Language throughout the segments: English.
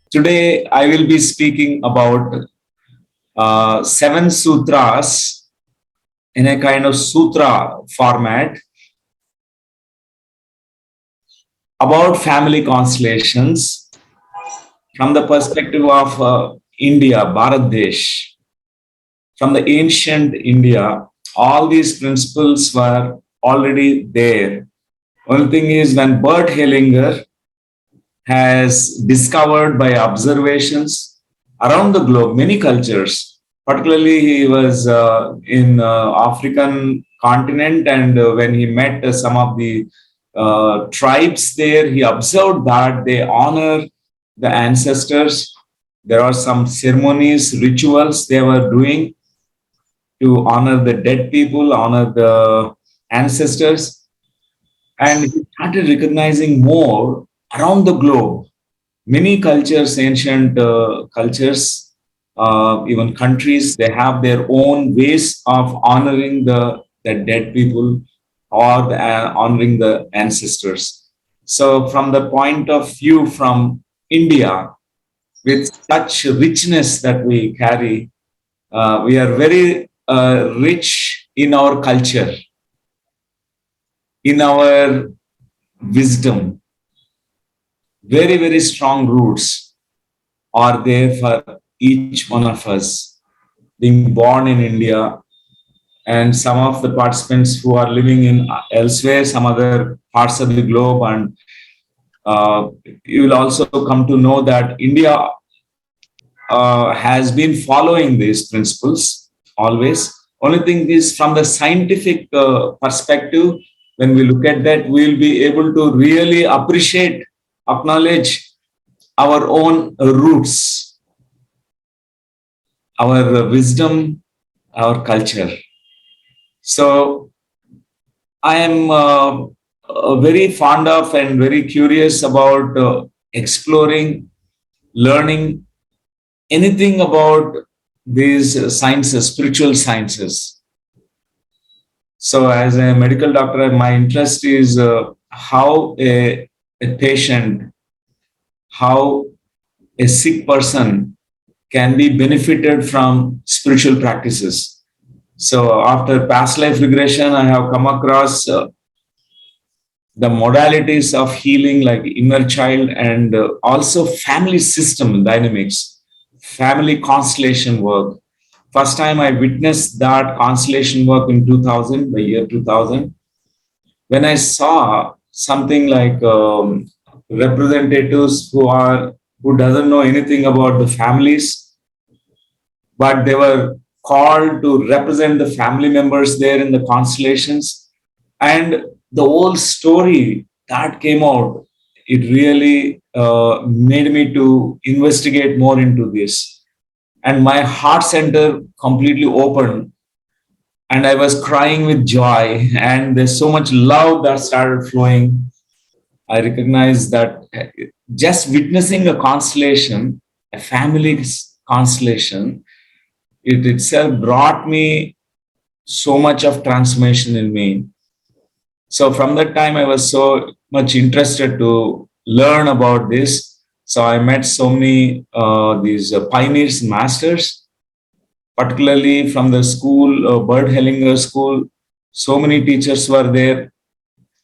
Today, I will be speaking about seven sutras in a kind of sutra format about family constellations from the perspective of India, Bharat Desh. From the ancient India, all these principles were already there. Only thing is, when Bert Hellinger has discovered by observations around the globe, many cultures, particularly he was in African continent, and when he met some of the tribes there, he observed that they honor the ancestors. There are some ceremonies, rituals they were doing to honor the dead people, honor the ancestors. And he started recognizing more around the globe. Many cultures, ancient cultures, even countries, they have their own ways of honoring the dead people or honoring the ancestors. So, from the point of view from India, with such richness that we carry, we are very rich in our culture, in our wisdom. Very, very strong roots are there for each one of us being born in India, and some of the participants who are living in elsewhere, some other parts of the globe. And you will also come to know that India has been following these principles always. Only thing is, from the scientific perspective, when we look at that, we'll be able to really appreciate, acknowledge our own roots, our wisdom, our culture. So I am very fond of and very curious about exploring, learning anything about these sciences, spiritual sciences. So, as a medical doctor, my interest is how a patient, how a sick person can be benefited from spiritual practices. So, after past life regression, I have come across the modalities of healing like inner child and also family system dynamics, family constellation work. First time I witnessed that constellation work in 2000, the year 2000, when I saw something like representatives who doesn't know anything about the families, but they were called to represent the family members there in the constellations, and the whole story that came out, it really made me to investigate more into this, and my heart center completely opened, and I was crying with joy, and there's so much love that started flowing. I recognized that just witnessing a constellation, a family constellation, it itself brought me so much of transformation in me. So from that time, I was so much interested to learn about this. So I met so many these pioneers, masters, particularly from the school, Bert Hellinger School. So many teachers were there.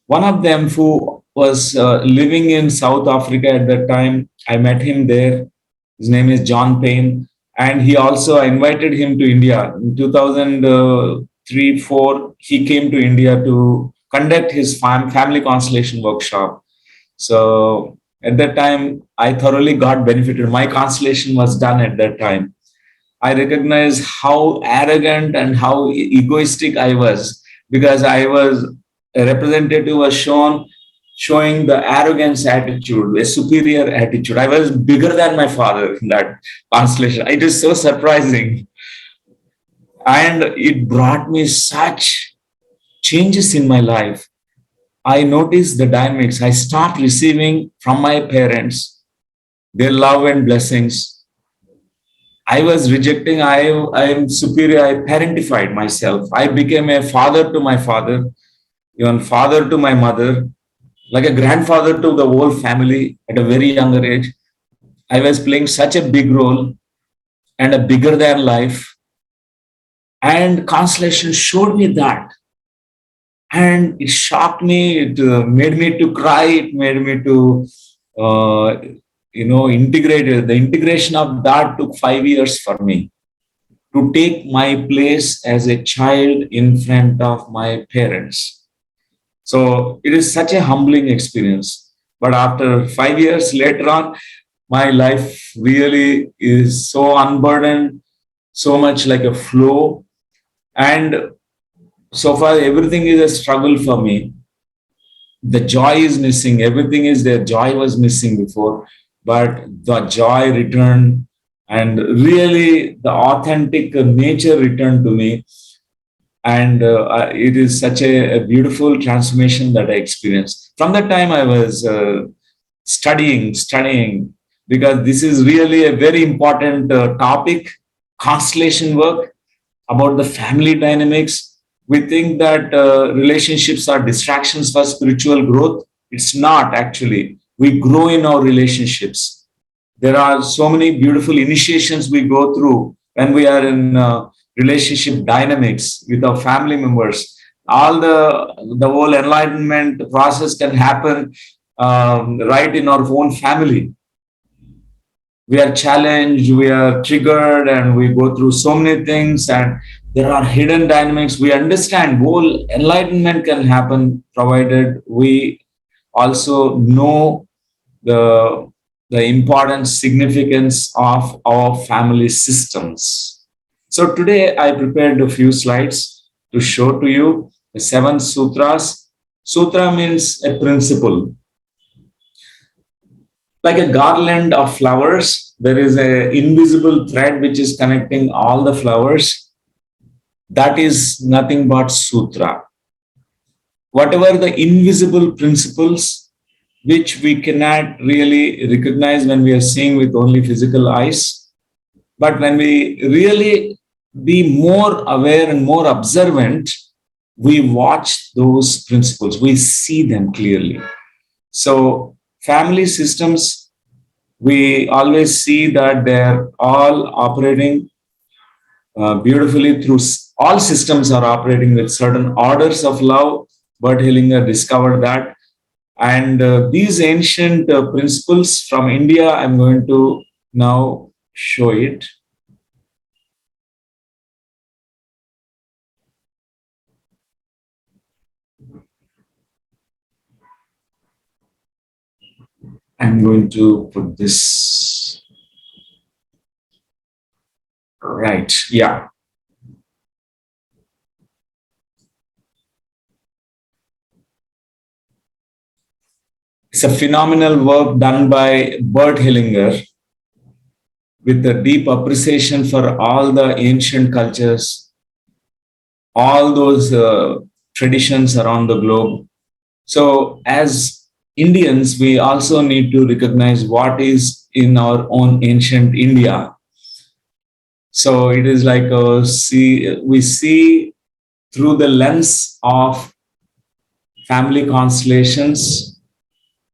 One of them who was living in South Africa at that time, I met him there. His name is John Payne. And he also, I invited him to India. In 2003, 4, he came to India to conduct his family constellation workshop. So at that time, I thoroughly got benefited. My constellation was done at that time. I recognized how arrogant and how egoistic I was, because I was a representative was showing the arrogance attitude, a superior attitude. I was bigger than my father in that constellation. It is so surprising. And it brought me such changes in my life. I noticed the dynamics. I start receiving from my parents their love and blessings. I was rejecting, I am superior, I parentified myself. I became a father to my father, even father to my mother, like a grandfather to the whole family at a very younger age. I was playing such a big role and a bigger than life. And Constellation showed me that. And it shocked me. It made me to cry. It made me to, integrate it. The integration of that took 5 years for me to take my place as a child in front of my parents. So it is such a humbling experience. But after 5 years later on, my life really is so unburdened, so much like a flow. And so far, everything is a struggle for me. The joy is missing. Everything is there. Joy was missing before, but the joy returned, and really the authentic nature returned to me. And it is such a beautiful transformation that I experienced. From that time, I was studying, because this is really a very important topic, constellation work about the family dynamics. We think that relationships are distractions for spiritual growth. It's not actually. We grow in our relationships. There are so many beautiful initiations we go through when we are in relationship dynamics with our family members. All the whole enlightenment process can happen right in our own family. We are challenged, we are triggered, and we go through so many things, and there are hidden dynamics. We understand whole enlightenment can happen provided we also know the important significance of our family systems. So today I prepared a few slides to show to you the 7 sutras. Sutra means a principle. Like a garland of flowers, there is an invisible thread which is connecting all the flowers. That is nothing but sutra. Whatever the invisible principles which we cannot really recognize when we are seeing with only physical eyes, but when we really be more aware and more observant, we watch those principles, we see them clearly. So family systems, we always see that they're all operating beautifully through, all systems are operating with certain orders of love. Bert Hellinger discovered that. And these ancient principles from India, I'm going to now show it. I'm going to put this right. Yeah. It's a phenomenal work done by Bert Hellinger with a deep appreciation for all the ancient cultures, all those traditions around the globe. So, as Indians, we also need to recognize what is in our own ancient India. So, it is like we see through the lens of family constellations,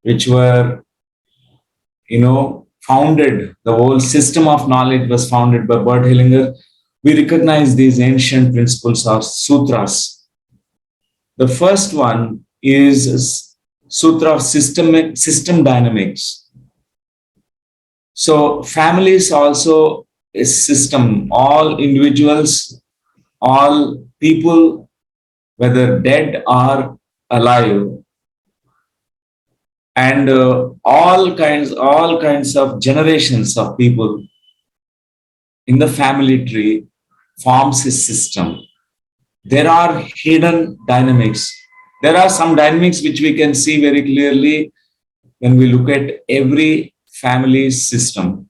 which were, founded, the whole system of knowledge was founded by Bert Hellinger. We recognize these ancient principles of sutras. The first one is Sutra of System Dynamics. So family is also a system. All individuals, all people, whether dead or alive, and all kinds of generations of people in the family tree forms a system. There are hidden dynamics. There are some dynamics which we can see very clearly when we look at every family system.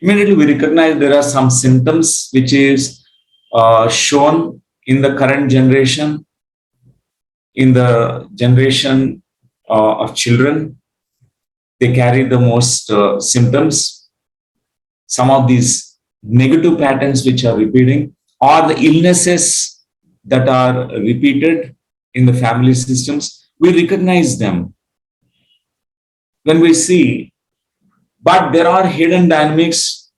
Immediately we recognize there are some symptoms which is shown in the current generation, in the generation of children. They carry the most symptoms. Some of these negative patterns which are repeating, or the illnesses that are repeated in the family systems, we recognize them. When we see But there are hidden dynamics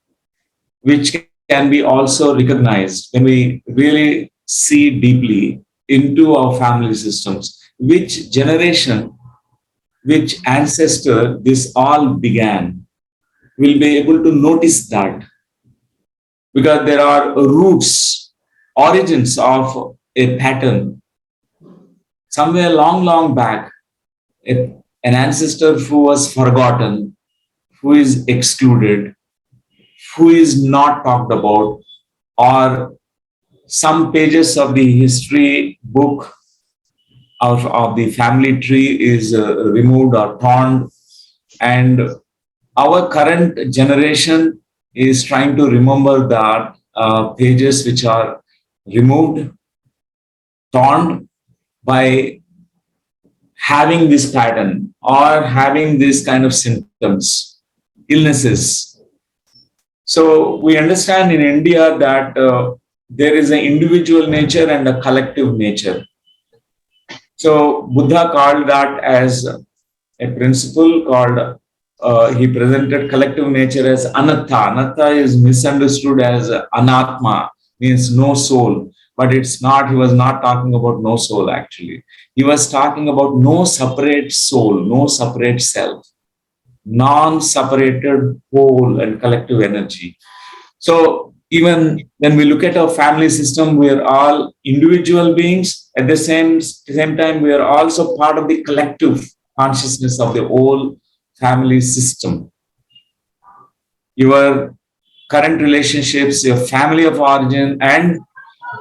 which can be also recognized when we really see deeply into our family systems. Which generation, which ancestor this all began, will be able to notice that, because there are roots, origins of a pattern somewhere long, long back, an ancestor who was forgotten, who is excluded, who is not talked about, or some pages of the history book of the family tree is removed or torn, and our current generation is trying to remember that pages which are removed, torn by having this pattern or having this kind of symptoms, illnesses. So we understand in India that there is an individual nature and a collective nature. So Buddha called that as a principle called, he presented collective nature as anatta. Anatta is misunderstood as anatma, means no soul. But it's not, he was not talking about no soul actually. He was talking about no separate soul, no separate self, non-separated whole and collective energy. So even when we look at our family system, we are all individual beings. At the same time, we are also part of the collective consciousness of the whole family system. Your current relationships, your family of origin, and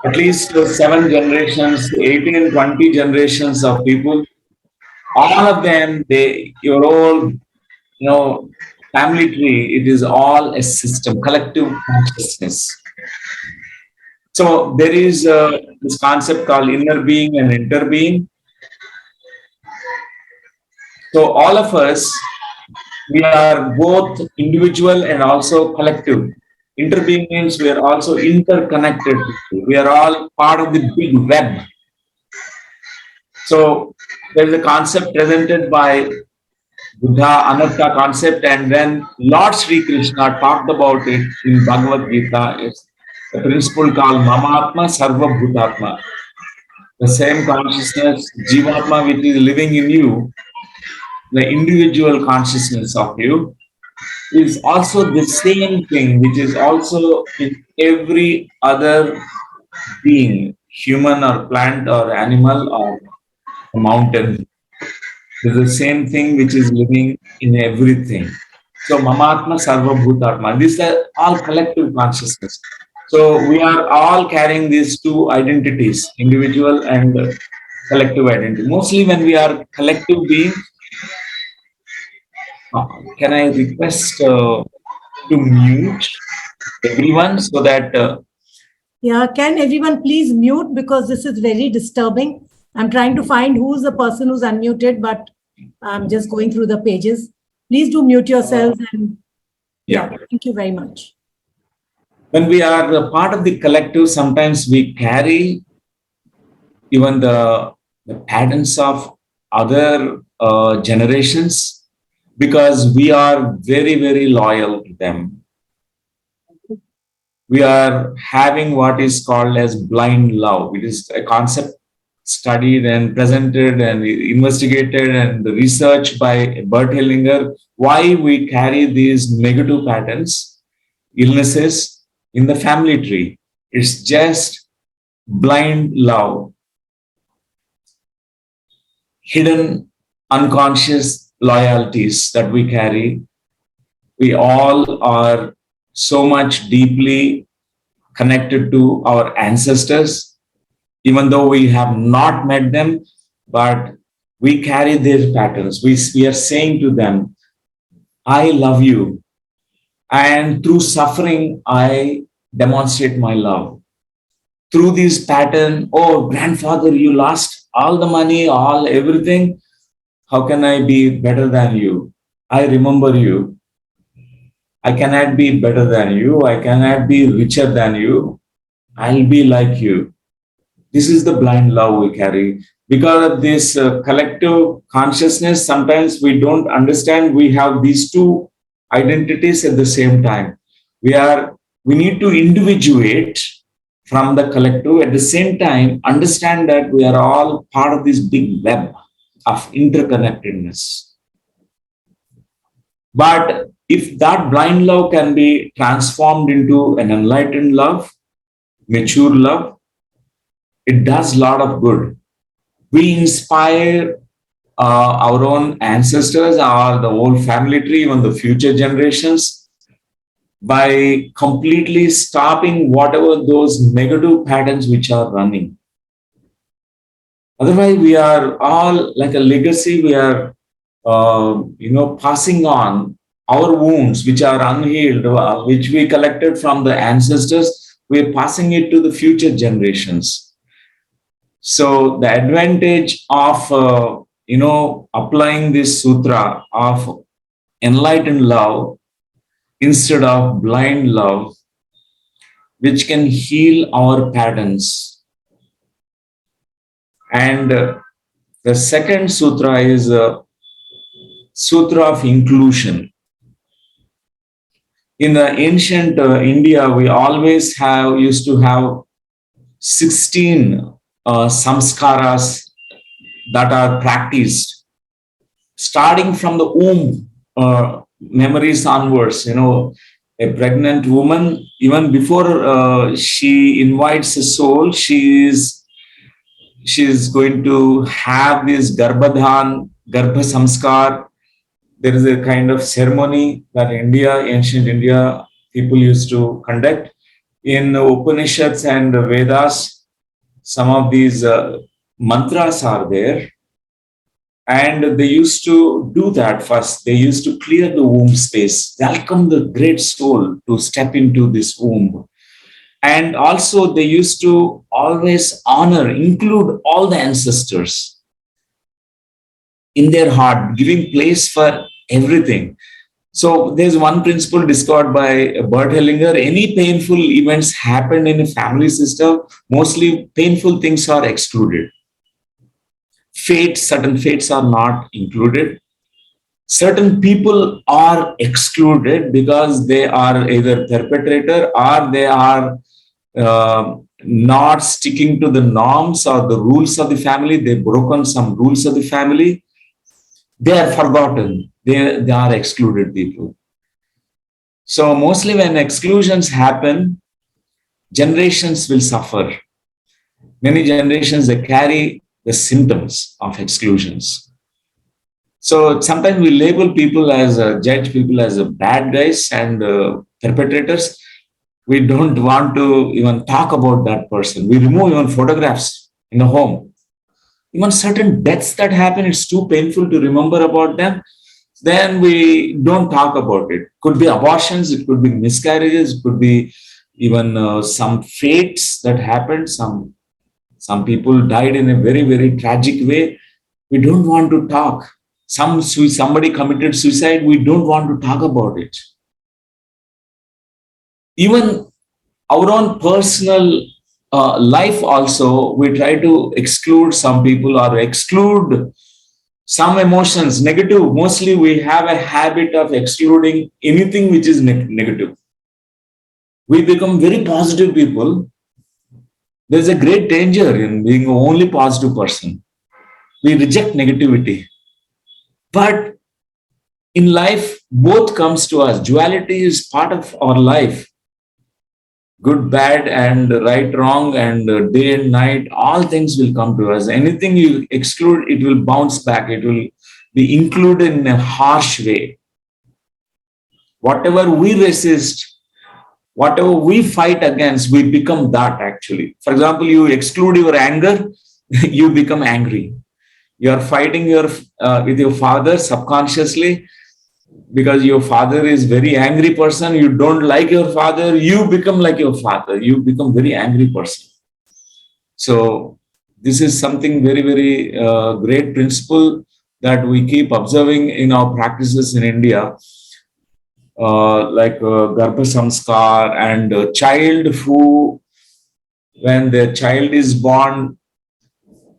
at least 7 generations, 18, 20 generations of people, all of them, your whole, family tree, it is all a system, collective consciousness. So there is this concept called inner being and interbeing. So all of us, we are both individual and also collective. Interbeing means we are also interconnected. We are all part of the big web. So there is a concept presented by Buddha, Anatta concept, and then Lord Sri Krishna talked about it in Bhagavad Gita. It's a principle called Mamatma Sarva Bhutatma. The same consciousness, Jivatma, which is living in you, the individual consciousness of you, is also the same thing which is also in every other being, human or plant or animal or a mountain. It's the same thing which is living in everything. So Mamatma Sarva Bhutatma. These are all collective consciousness. So we are all carrying these two identities, individual and collective identity. Mostly when we are collective beings, can I request to mute everyone so that yeah, can everyone please mute, because this is very disturbing. I'm trying to find who's the person who's unmuted, but I'm just going through the pages. Please do mute yourselves. And yeah, thank you very much. When we are a part of the collective, sometimes we carry even the patterns of other generations, because we are very, very loyal to them. We are having what is called as blind love. It is a concept studied and presented and investigated and researched by Bert Hellinger, why we carry these negative patterns, illnesses in the family tree. It's just blind love, hidden unconscious loyalties that we carry. We all are so much deeply connected to our ancestors, even though we have not met them, but we carry their patterns. We are saying to them, I love you. And through suffering, I demonstrate my love. Through this pattern, oh, grandfather, you lost all the money, all everything. How can I be better than you? I remember you. I cannot be better than you. I cannot be richer than you. I'll be like you. This is the blind love we carry. Because of this collective consciousness, sometimes we don't understand we have these two identities at the same time. We need to individuate from the collective, at the same time understand that we are all part of this big web of interconnectedness. But if that blind love can be transformed into an enlightened love, mature love, it does a lot of good. We inspire our own ancestors or the whole family tree, even the future generations, by completely stopping whatever those negative patterns which are running. Otherwise, we are all like a legacy. We are, passing on our wounds which are unhealed, which we collected from the ancestors. We are passing it to the future generations. So the advantage of applying this sutra of enlightened love instead of blind love, which can heal our patterns. And the second sutra is Sutra of Inclusion. In the ancient India, we always used to have 16 samskaras that are practiced, starting from the womb memories onwards. A pregnant woman, even before she invites a soul, she is going to have this garbha samskar. There is a kind of ceremony that ancient India people used to conduct. In Upanishads and Vedas, some of these mantras are there. And they used to do that first. They used to clear the womb space, welcome the great soul to step into this womb. And also they used to always include all the ancestors in their heart, giving place for everything. So there's one principle discovered by Bert Hellinger. Any painful events happen in a family system, mostly painful things are excluded. Certain fates are not included. Certain people are excluded because they are either perpetrator or they are not sticking to the norms or the rules of the family. They've broken some rules of the family. They are forgotten. They are excluded people. So mostly when exclusions happen, generations will suffer. Many generations, they carry the symptoms of exclusions. So sometimes we label people as judge people as bad guys and perpetrators. We don't want to even talk about that person. We remove even photographs in the home. Even certain deaths that happen, it's too painful to remember about them. Then we don't talk about it. Could be abortions, it could be miscarriages, it could be even some fates that happened. Some people died in a very, very tragic way. We don't want to talk. Somebody committed suicide. We don't want to talk about it. Even our own personal life also, we try to exclude some people or exclude some emotions, negative. Mostly we have a habit of excluding anything which is negative. We become very positive people. There's a great danger in being only positive person. We reject negativity. But in life, both comes to us. Duality is part of our life. Good, bad, and right, wrong, and day and night, all things will come to us. Anything you exclude, it will bounce back. It will be included in a harsh way. Whatever we resist, whatever we fight against, we become that actually. For example, you exclude your anger, you become angry. You are fighting with your father subconsciously because your father is very angry person. You don't like your father, you become like your father. You become very angry person. So this is something very, very great principle that we keep observing in our practices in India. Like Garbha Samskar and child who, when the child is born,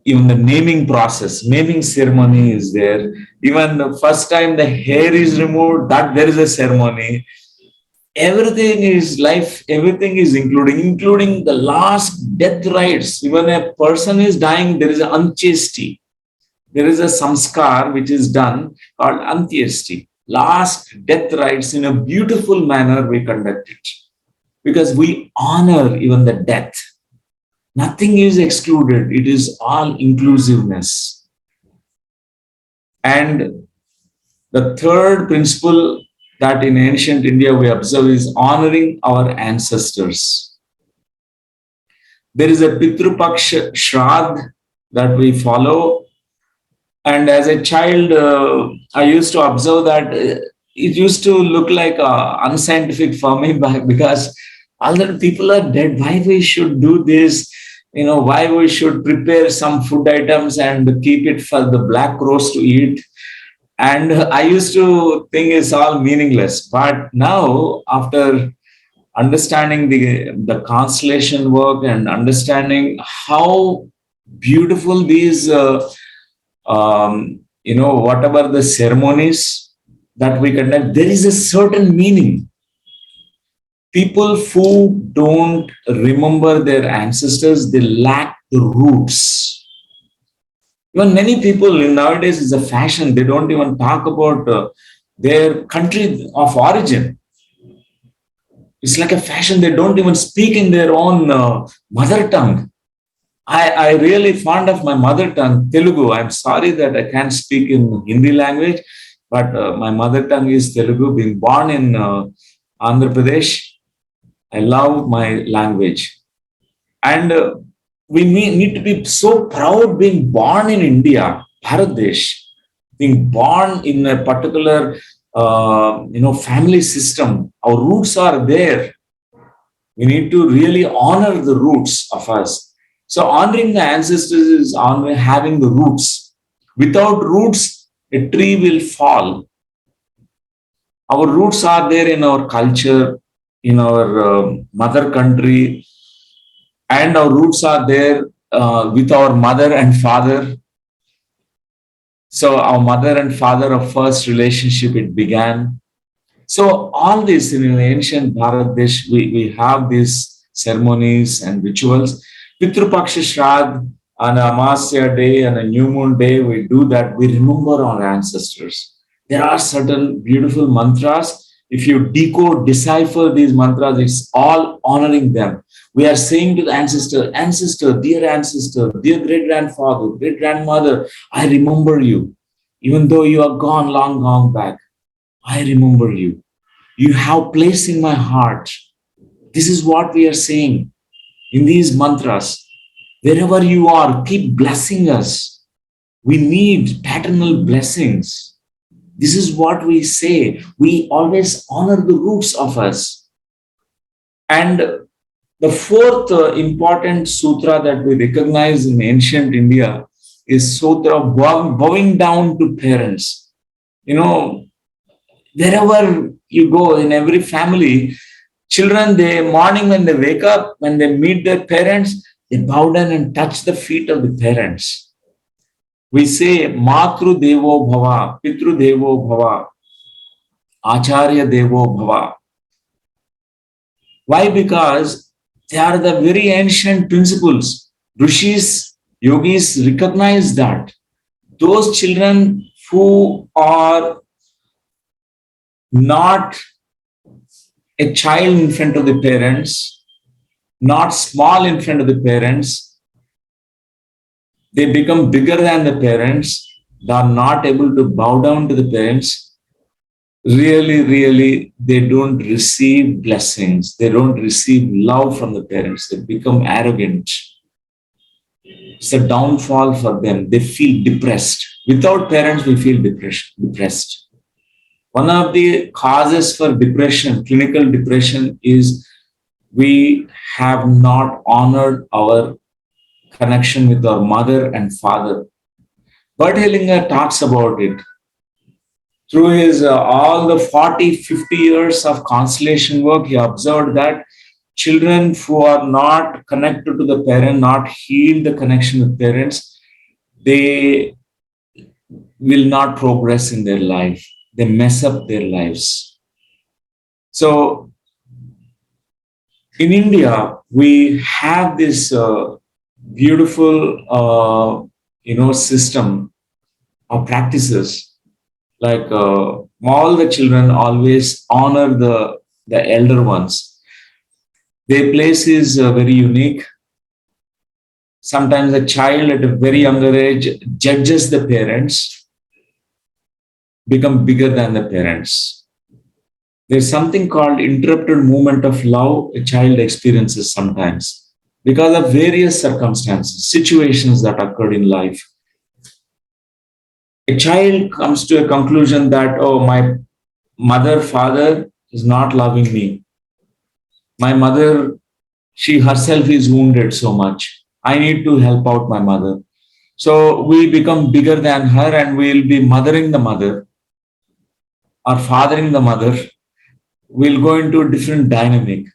even the naming process, naming ceremony is there. Even the first time the hair is removed, that there is a ceremony. Everything is life, everything is including the last death rites. Even a person is dying, there is an antyeshti. There is a samskar which is done called antyeshti. Last death rites in a beautiful manner we conduct it because we honor even the death. Nothing is excluded. It is all inclusiveness. And the third principle that in ancient India we observe is honoring our ancestors. There is a Pitrupaksha Shraddh that we follow. And as a child, I used to observe that it used to look like unscientific for me because all the people are dead. Why we should do this? Why we should prepare some food items and keep it for the black crows to eat. And I used to think it's all meaningless. But now, after understanding the constellation work and understanding how beautiful these, whatever the ceremonies that we conduct, there is a certain meaning. People who don't remember their ancestors, they lack the roots. Even many people nowadays is a fashion. They don't even talk about their country of origin. It's like a fashion. They don't even speak in their own mother tongue. I really fond of my mother tongue, Telugu. I'm sorry that I can't speak in Hindi language, but my mother tongue is Telugu. Being born in Andhra Pradesh, I love my language. And we need to be so proud being born in India, Bharat Desh, being born in a particular, family system. Our roots are there. We need to really honor the roots of us. So honoring the ancestors is honoring having the roots. Without roots, a tree will fall. Our roots are there in our culture, in our mother country, and our roots are there with our mother and father. So our mother and father, our first relationship, it began. So all this in ancient Bharat Desh, we have these ceremonies and rituals. Pitrupaksha Shraddh, on a Amasya day and a new moon day, we do that. We remember our ancestors. There are certain beautiful mantras. If you decipher these mantras, it's all honoring them. We are saying to the ancestor, dear great-grandfather, great-grandmother, I remember you. Even though you are gone, long gone back, I remember you. You have place in my heart. This is what we are saying in these mantras. Wherever you are, keep blessing us. We need paternal blessings. This is what we say. We always honor the roots of us. And the fourth important sutra that we recognize in ancient India is Sutra of bowing down to parents. Wherever you go, in every family, children, morning when they wake up, when they meet their parents, they bow down and touch the feet of the parents. We say, Matru Devo Bhava, Pitru Devo Bhava, Acharya Devo Bhava. Why? Because they are the very ancient principles. Rishis, yogis recognize that. Those children who are not a child in front of the parents, not small in front of the parents, they become bigger than the parents, they are not able to bow down to the parents. Really, they don't receive blessings. They don't receive love from the parents. They become arrogant. It's a downfall for them. They feel depressed. Without parents, we feel depressed. One of the causes for depression, clinical depression, is we have not honored our connection with our mother and father. Bert Hellinger talks about it. Through his all the 40, 50 years of constellation work, he observed that children who are not connected to the parent, not healed the connection with parents, they will not progress in their life. They mess up their lives. So in India, we have this beautiful, system of practices. Like all the children always honor the elder ones. Their place is very unique. Sometimes a child at a very younger age judges the parents, become bigger than the parents. There's something called interrupted movement of love a child experiences sometimes because of various circumstances, situations that occurred in life. A child comes to a conclusion that, oh, my mother, father is not loving me. My mother, she herself is wounded so much. I need to help out my mother. So we become bigger than her and we'll be mothering the mother or fathering the mother. We'll go into a different dynamic.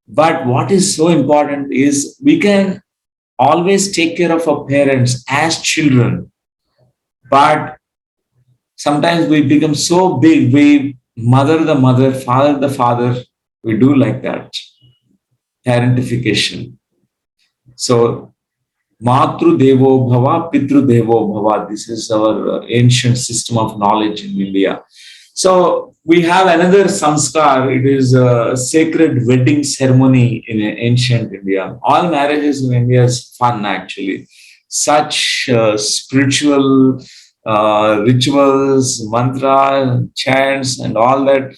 But what is so important is we can always take care of our parents as children. But sometimes we become so big, we mother the mother, father the father. We do like that. Parentification. So, Matru Devo Bhava, Pitru Devo Bhava. This is our ancient system of knowledge in India. So, we have another sanskar. It is a sacred wedding ceremony in ancient India. All marriages in India is fun, actually. Such spiritual rituals, mantra, chants, and all that.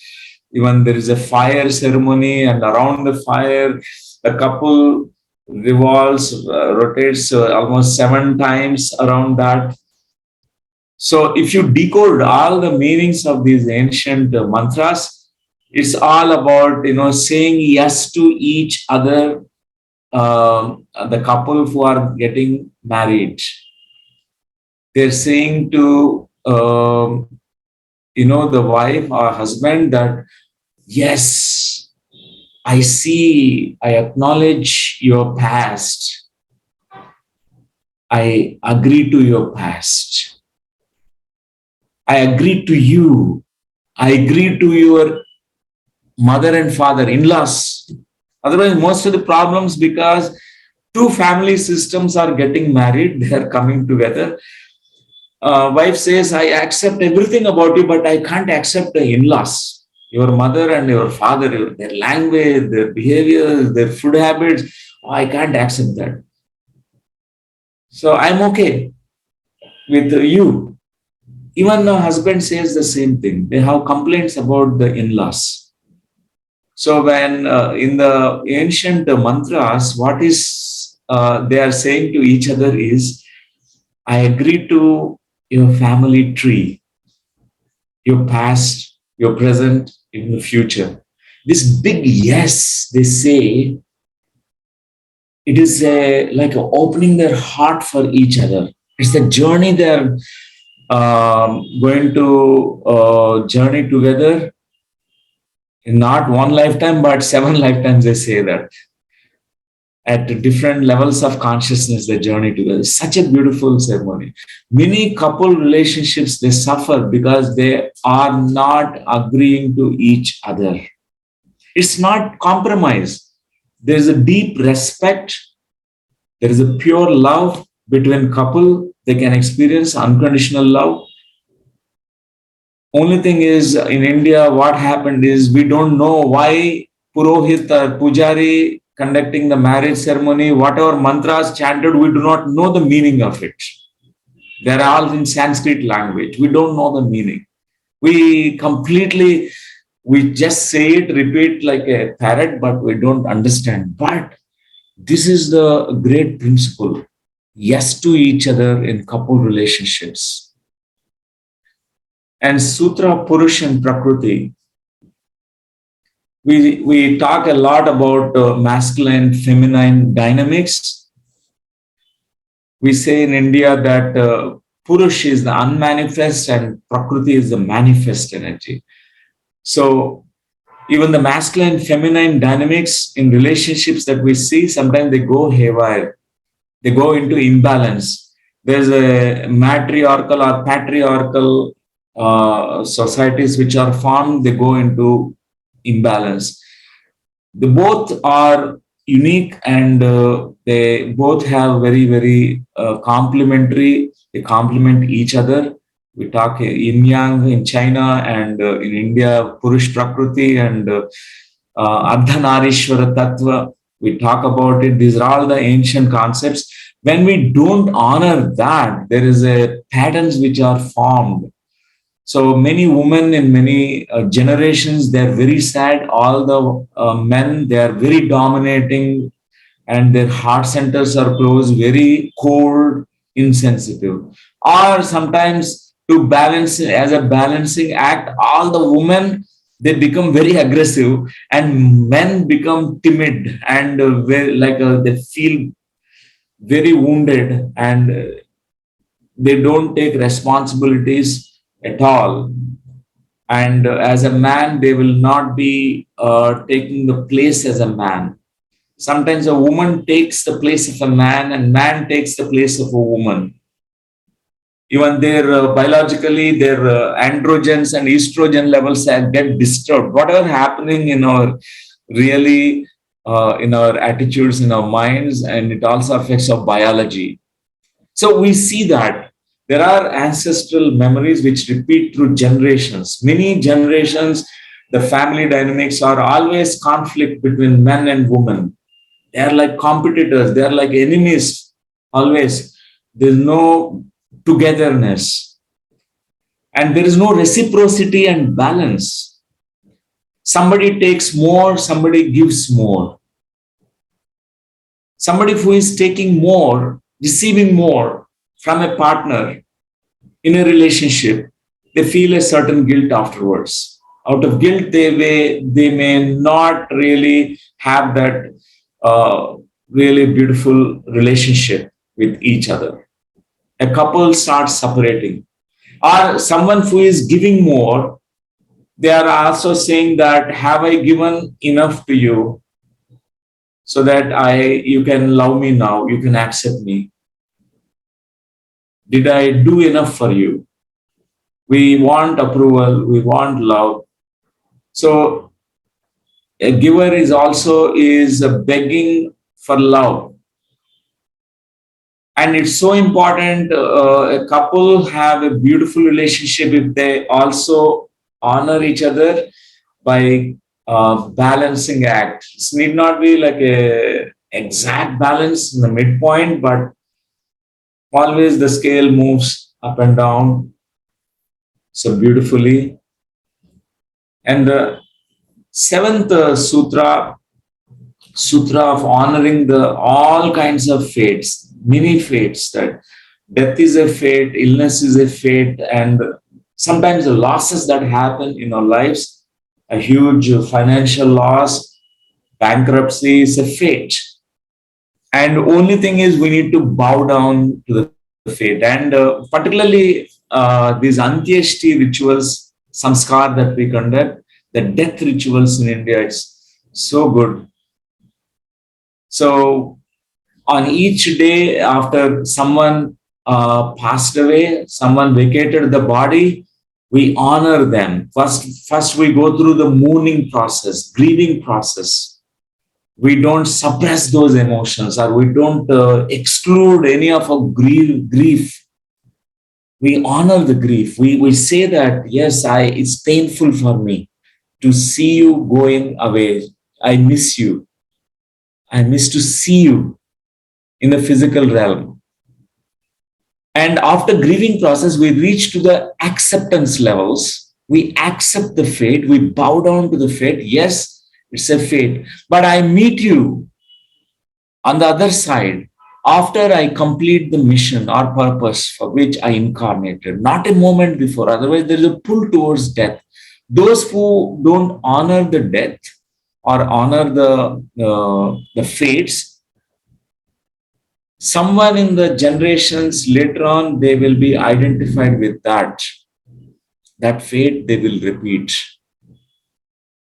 Even there is a fire ceremony, and around the fire, the couple revolves, rotates almost 7 times around that. So if you decode all the meanings of these ancient mantras, it's all about, saying yes to each other, the couple who are getting married. They're saying to, the wife or husband that, yes, I see, I acknowledge your past. I agree to your past. I agree to you. I agree to your mother and father, in-laws. Otherwise, most of the problems, because two family systems are getting married, they are coming together. Wife says, I accept everything about you, but I can't accept the in-laws. Your mother and your father, their language, their behavior, their food habits, I can't accept that. So I'm okay with you. Even the husband says the same thing. They have complaints about the in-laws. So when in the ancient mantras, what is they are saying to each other is, I agree to your family tree, your past, your present, in the future. This big yes, they say, it is like opening their heart for each other. It's the journey they're going to journey together in not one lifetime, but 7 lifetimes, they say that. At different levels of consciousness, they journey together. Such a beautiful ceremony. Many couple relationships, they suffer because they are not agreeing to each other. It's not compromise. There is a deep respect. There is a pure love between couple. They can experience unconditional love. Only thing is, in India, what happened is we don't know why Purohit or Pujari conducting the marriage ceremony, whatever mantras chanted, we do not know the meaning of it. They're all in Sanskrit language. We don't know the meaning. We just say it, repeat like a parrot, but we don't understand. But this is the great principle. Yes to each other in couple relationships. And Sutra, Purush and Prakriti. We talk a lot about masculine, feminine dynamics. We say in India that Purush is the unmanifest and Prakriti is the manifest energy. So even the masculine, feminine dynamics in relationships that we see, sometimes they go haywire. They go into imbalance. there's a matriarchal or patriarchal societies which are formed, they go into imbalance. They both are unique, and they both have very, very complementary, they complement each other. We talk yin yang in China, and in India, Purush Prakriti and Ardhanarishwara Tattva. We talk about it. These are all the ancient concepts. When we don't honor that, there is a patterns which are formed. So many women in many generations, they're very sad. All the men, they are very dominating, and their heart centers are closed, very cold, insensitive. Or sometimes to balance as a balancing act, all the women, they become very aggressive, and men become timid, and very, like they feel very wounded, and they don't take responsibilities at all. And as a man, they will not be taking the place as a man. Sometimes a woman takes the place of a man, and man takes the place of a woman. Even their biologically, their androgens and estrogen levels get disturbed. Whatever happening in our really in our attitudes, in our minds, and it also affects our biology. So we see that there are ancestral memories which repeat through generations. Many generations, the family dynamics are always conflict between men and women. They are like competitors, they are like enemies always. There's no togetherness, and there is no reciprocity and balance. Somebody takes more, somebody gives more. Somebody who is taking more, receiving more from a partner in a relationship, they feel a certain guilt afterwards. Out of guilt, they may not really have that really beautiful relationship with each other. A couple starts separating. Or someone who is giving more, they are also saying that, have I given enough to you so that you can love me now, you can accept me? Did I do enough for you? We want approval, we want love. So a giver is also is begging for love. And it's so important a couple have a beautiful relationship if they also honor each other by balancing act. It need not be like a exact balance in the midpoint, but always the scale moves up and down so beautifully. And the seventh sutra of honoring the all kinds of fates, many fates, that death is a fate, illness is a fate, and sometimes the losses that happen in our lives, a huge financial loss, bankruptcy is a fate. And only thing is we need to bow down to the fate. And particularly these Antyeshti rituals, samskar that we conduct, the death rituals in India, it's so good. So on each day after someone passed away, someone vacated the body, we honor them. First we go through the mourning process, grieving process. We don't suppress those emotions, or we don't exclude any of our grief. We honor the grief. We say that, yes, it's painful for me to see you going away. I miss you. I miss to see you in the physical realm. And after grieving process, we reach to the acceptance levels. We accept the fate. We bow down to the fate. Yes, it's a fate. But I meet you on the other side after I complete the mission or purpose for which I incarnated, not a moment before. Otherwise, there is a pull towards death. Those who don't honor the death or honor the fates, someone in the generations later on, they will be identified with that fate they will repeat.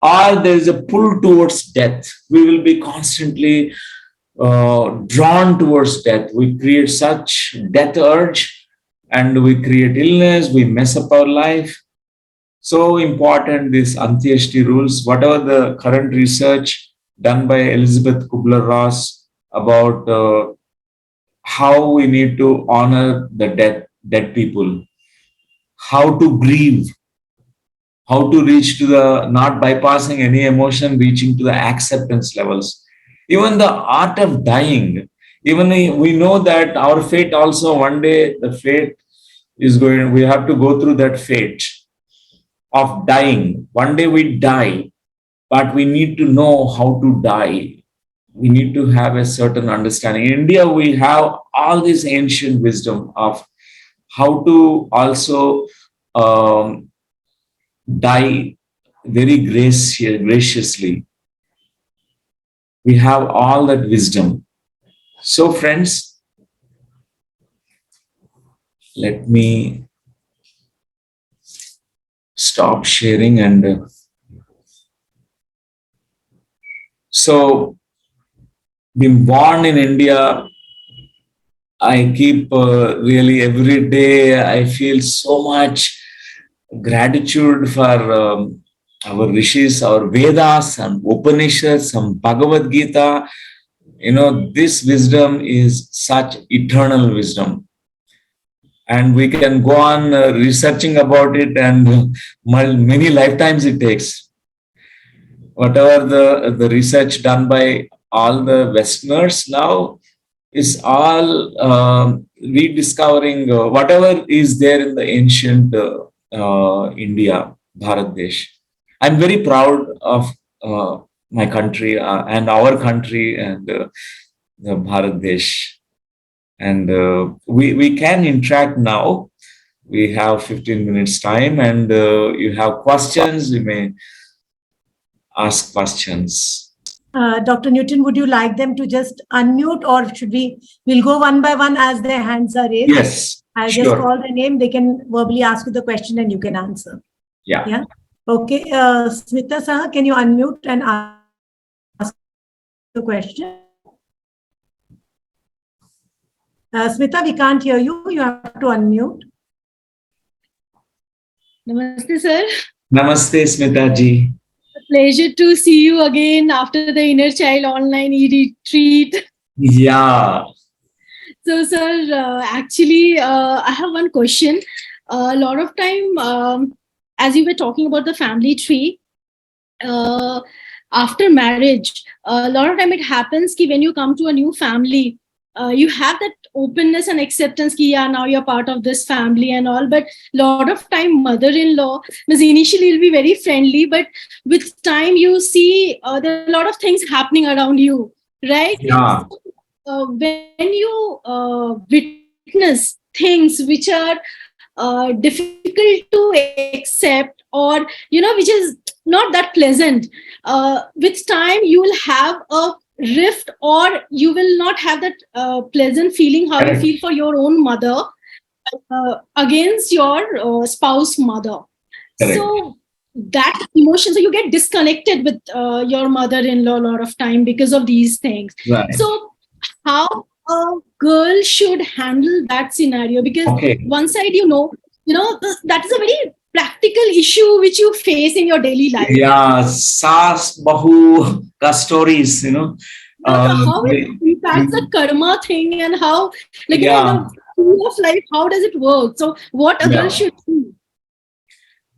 Or there is a pull towards death. We will be constantly drawn towards death. We create such death urge and we create illness, we mess up our life. So important, these Antyeshti rules, whatever the current research done by Elizabeth Kubler-Ross about how we need to honor the dead people, how to grieve, how to reach to the not bypassing any emotion, reaching to the acceptance levels. Even the art of dying, even we know that our fate also one day the fate is going, we have to go through that fate of dying. One day we die, but we need to know how to die. We need to have a certain understanding. In India, we have all this ancient wisdom of how to also die very graciously. We have all that wisdom. So, friends, let me stop sharing. And so, being born in India, I keep really every day, I feel so much gratitude for our rishis, our Vedas, some Upanishads, some Bhagavad Gita. You know, this wisdom is such eternal wisdom. And we can go on researching about it, and many lifetimes it takes. Whatever the research done by all the Westerners now is all rediscovering whatever is there in the ancient India, Bharat Desh. I'm very proud of my country and our country and the Bharat Desh. And we can interact now. We have 15 minutes time, and you have questions, you may ask questions. Dr. Newton, would you like them to just unmute, or should we'll go one by one as their hands are raised? Yes, I'll sure. just call their name. They can verbally ask you the question and you can answer. Yeah. Okay. Smita Saha, can you unmute and ask the question? Smita, we can't hear you. You have to unmute. Namaste, sir. Namaste, Smita ji. Pleasure to see you again after the Inner Child online retreat. Yeah. So, sir, actually, I have one question. A lot of time, as you were talking about the family tree, after marriage, a lot of time it happens that when you come to a new family, you have that openness and acceptance that yeah, now you're part of this family and all. But a lot of time, mother-in-law means initially will be very friendly, but with time you see there are a lot of things happening around you, right? Yeah. When you witness things which are difficult to accept, or which is not that pleasant, with time you will have a rift, or you will not have that pleasant feeling how you feel for your own mother against your spouse mother. So that emotion, so you get disconnected with your mother-in-law a lot of time because of these things. Right. So how a girl should handle that scenario? Because one side, that is a very practical issue which you face in your daily life. Yeah, Sas Bahu ka stories, how it impacts the karma thing, and how, like, in the field of life, how does it work? So what a girl should do?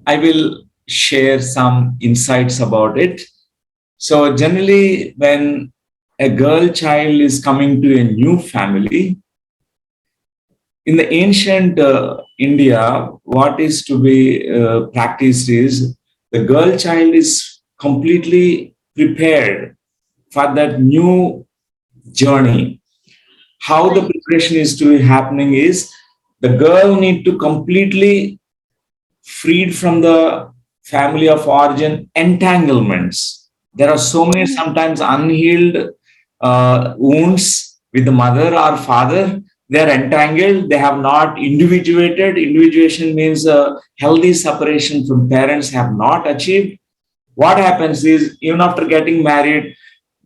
I will share some insights about it. So generally, when a girl child is coming to a new family, in the ancient India, what is to be practiced is the girl child is completely prepared for that new journey. How the preparation is to be happening is the girl need to completely freed from the family of origin entanglements. There are so many sometimes unhealed wounds with the mother or father. They are entangled. They have not individuated. Individuation means a healthy separation from parents have not achieved. What happens is, even after getting married,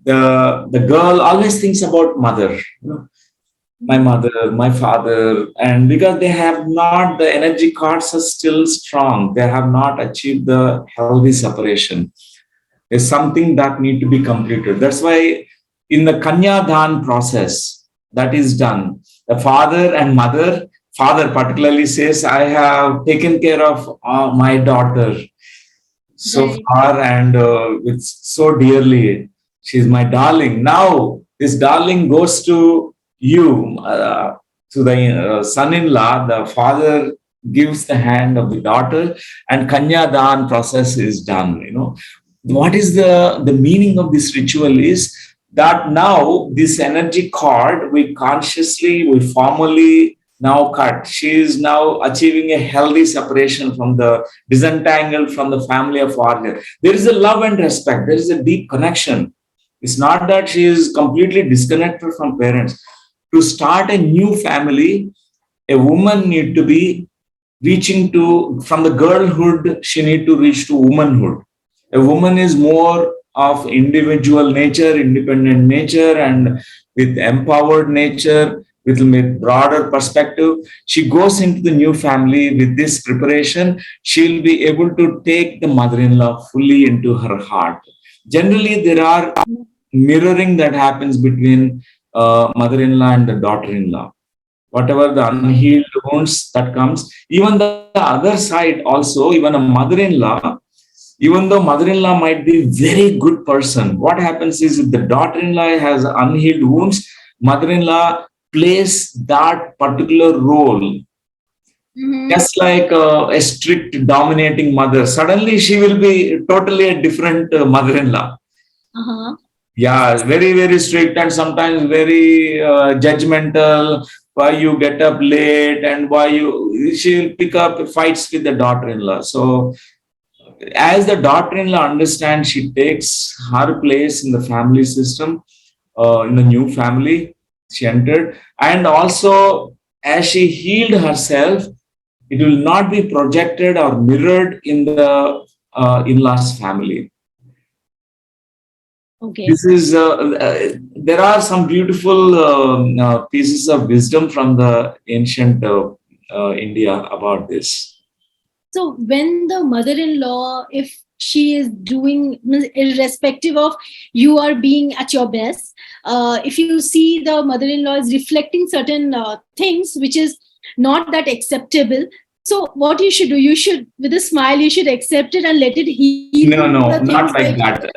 the girl always thinks about mother, you know, my mother, my father, and because they have not, the energy cards are still strong. They have not achieved the healthy separation. There's something that need to be completed. That's why in the Kanya Dhan process that is done, the father and mother, father particularly says, I have taken care of my daughter so Right. far and with so dearly. She's my darling. Now this darling goes to you, to the son-in-law. The father gives the hand of the daughter, and Kanya Dan process is done. You know what is the meaning of this ritual is that now this energy cord we formally now cut. She is now achieving a healthy separation from the disentangled from the family of origin. There is a love and respect. There is a deep connection. It's not that she is completely disconnected from parents. To start a new family, a woman need to be reaching to, from the girlhood, she need to reach to womanhood. A woman is more of individual nature, independent nature, and with empowered nature, with broader perspective. She goes into the new family with this preparation. She'll be able to take the mother-in-law fully into her heart. Generally, there are mirroring that happens between mother-in-law and the daughter-in-law. Whatever the unhealed wounds that comes, even the other side also, even a mother-in-law, even though mother-in-law might be very good person, what happens is if the daughter-in-law has unhealed wounds, mother-in-law plays that particular role. Just like a strict dominating mother, suddenly she will be totally a different mother-in-law. Uh-huh. Yeah, very, very strict and sometimes very judgmental. Why you get up late and why you, she'll pick up fights with the daughter-in-law. So as the daughter-in-law understands, she takes her place in the family system, in the new family she entered. And also as she healed herself, it will not be projected or mirrored in the in-laws family. Okay. This is there are some beautiful pieces of wisdom from the ancient India about this. So when the mother-in-law, if she is doing, irrespective of you are being at your best, if you see the mother-in-law is reflecting certain things which is not that acceptable, so what you should do, you should, with a smile, you should accept it and let it heal. No, no, the not things like that.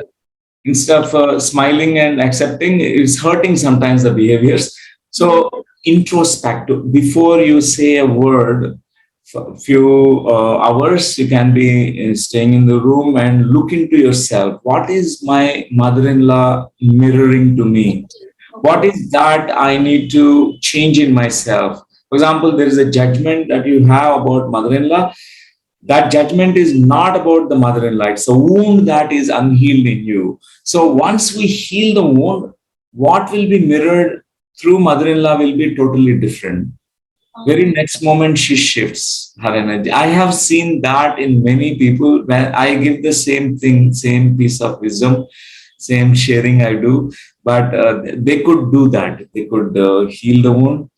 Instead of smiling and accepting, it's hurting sometimes the behaviors. So introspective. Before you say a word, for a few hours, you can be staying in the room and look into yourself. What is my mother-in-law mirroring to me? What is that I need to change in myself? For example, there is a judgment that you have about mother-in-law. That judgment is not about the mother-in-law. It's a wound that is unhealed in you. So once we heal the wound, what will be mirrored through mother-in-law will be totally different. Very next moment she shifts her energy. I have seen that in many people when I give the same thing, same piece of wisdom, same sharing I do, but they could do that. They could heal the wound.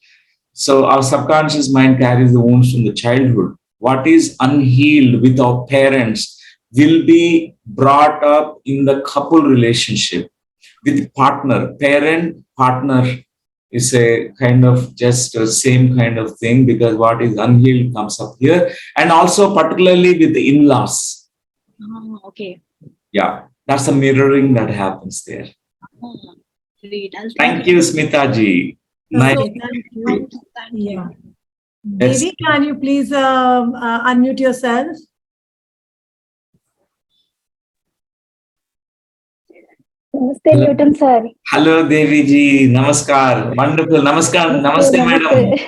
So our subconscious mind carries the wounds from the childhood. What is unhealed with our parents will be brought up in the couple relationship with partner, parent, partner is a kind of just a same kind of thing because what is unhealed comes up here. And also particularly with the in-laws. Okay. Yeah, that's a mirroring that happens there. Great. Thank you, Smita ji. Nice. Okay, thank you. Thank you. Yeah. Yes. Devi, can you please unmute yourself? Namaste, Newton sir. Hello, Devi ji. Namaskar. Wonderful. Namaskar. Namaste, madam.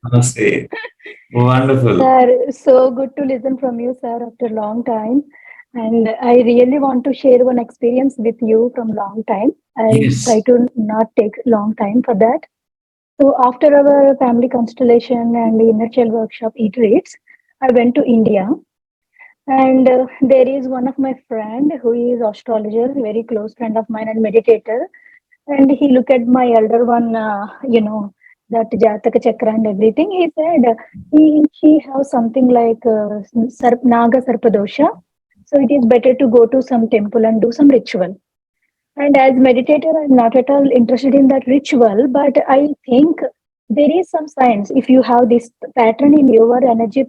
Namaste. Wonderful. Sir, so good to listen from you, sir, after a long time. And I really want to share one experience with you from long time. I'll Yes. try to not take long time for that. So after our family constellation and the inner child workshop retreats, I went to India. And there is one of my friend who is astrologer, very close friend of mine and meditator. And he looked at my elder one, that Jataka Chakra and everything. He said she has something like Naga Sarpadosha. So it is better to go to some temple and do some ritual. And as meditator, I'm not at all interested in that ritual, but I think there is some science. If you have this pattern in your energy,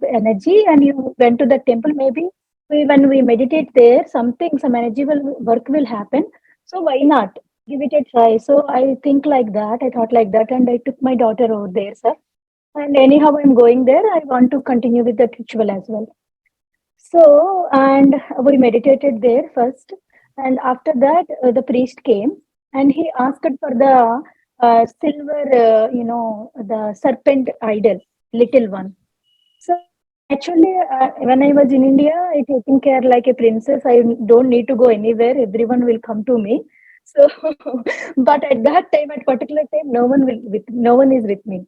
and you went to the temple, maybe when we meditate there, some energy work will happen. So why not give it a try? So I think like that. I thought like that, and I took my daughter over there, sir. And anyhow, I'm going there. I want to continue with that ritual as well. So, and we meditated there first. And after that, the priest came and he asked for the silver, the serpent idol, little one. So, actually, when I was in India, I taken care like a princess. I don't need to go anywhere. Everyone will come to me. So, but at that time, at particular time, no one is with me.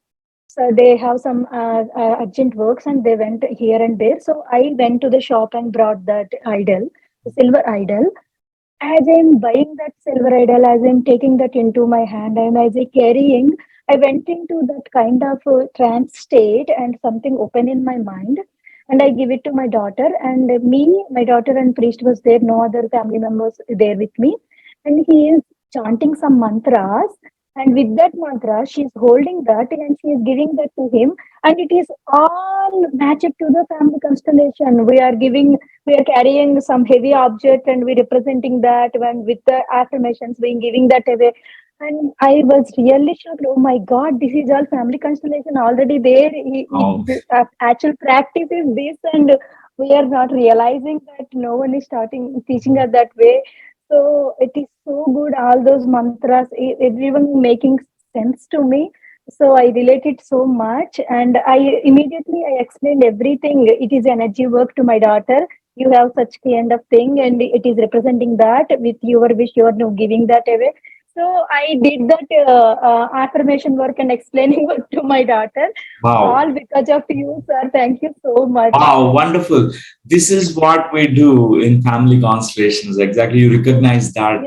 So they have some urgent works and they went here and there. So I went to the shop and brought that idol, the silver idol. As I'm buying that silver idol, as I'm taking that into my hand and as I carrying, I went into that kind of trance state and something open in my mind. And I give it to my daughter and me, my daughter and priest was there, no other family members there with me. And he is chanting some mantras and with that mantra, she's holding that and she is giving that to him. And it is all matched to the family constellation. We are carrying some heavy object and we representing that when with the affirmations, we giving that away. And I was really shocked. Oh my God, this is all family constellation already there. Oh, The actual practice is this, and we are not realizing that no one is starting teaching us that way. So it is so good. All those mantras, everyone making sense to me. So I related so much, and I explained everything. It is energy work to my daughter. You have such kind of thing, and it is representing that with your wish. You are now giving that away. So I did that affirmation work and explaining work to my daughter. wow. All because of you, sir. Thank you so much. Wow, wonderful. This is what we do in family constellations. Exactly. You recognize that